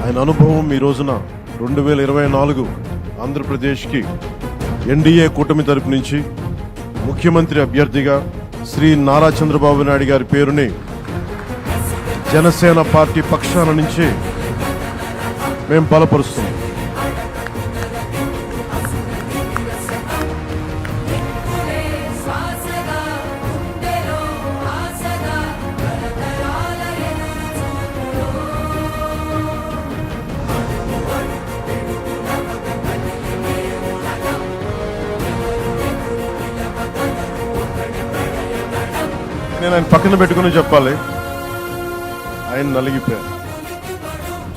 ఆయన అనుభవం ఈ రోజున 2024 ఆంధ్రప్రదేశ్కి ఎన్డీఏ కూటమి తరపు నుంచి ముఖ్యమంత్రి అభ్యర్థిగా శ్రీ నారా చంద్రబాబు నాయుడు గారి పేరుని జనసేన పార్టీ పక్షాన నుంచి మేము బలపరుస్తున్నాం. నేను ఆయన పక్కన పెట్టుకుని చెప్పాలి, ఆయన నలిగిపోయారు.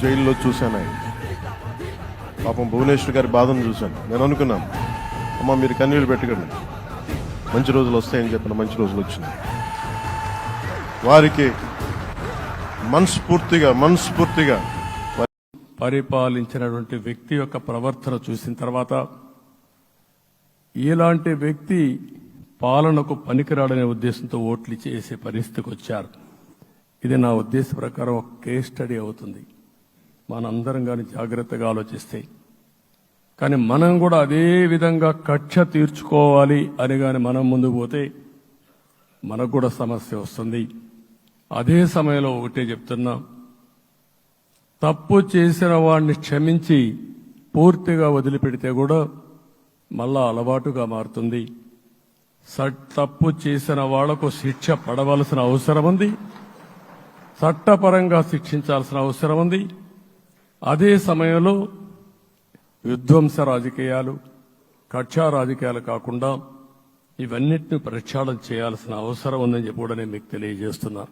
జైల్లో చూశాను ఆయన పాపం భువనేశ్వర్ గారి బాధను చూశాను. నేను అనుకున్నాను, అమ్మ మీరు కన్నీళ్ళు పెట్టకండి, మంచి రోజులు వస్తాయని చెప్పిన మంచి రోజులు వచ్చినాయి. వారికి మనస్ఫూర్తిగా పరిపాలించినటువంటి వ్యక్తి యొక్క ప్రవర్తన చూసిన తర్వాత ఇలాంటి వ్యక్తి పాలనకు పనికిరాడనే ఉద్దేశంతో ఓట్లు చేసే పరిస్థితికి వచ్చారు. ఇది నా ఉద్దేశ ప్రకారం ఒక కేస్ స్టడీ అవుతుంది, మనందరం కానీ జాగ్రత్తగా ఆలోచిస్తే. కానీ మనం కూడా అదే విధంగా కక్ష తీర్చుకోవాలి అని కానీ మనం ముందుకు పోతే మనకు కూడా సమస్య వస్తుంది. అదే సమయంలో ఒకటే చెప్తున్నా, తప్పు చేసిన వాడిని క్షమించి పూర్తిగా వదిలిపెడితే కూడా మళ్ళా అలవాటుగా మారుతుంది. తప్పు చేసిన వాళ్లకు శిక్ష పడవలసిన అవసరం ఉంది, చట్టపరంగా శిక్షించాల్సిన అవసరం ఉంది. అదే సమయంలో విధ్వంస రాజకీయాలు, కక్షా రాజకీయాలు కాకుండా ఇవన్నిటిని ప్రక్షాళన చేయాల్సిన అవసరం ఉందని చెప్పి కూడా నేను మీకు తెలియజేస్తున్నాను.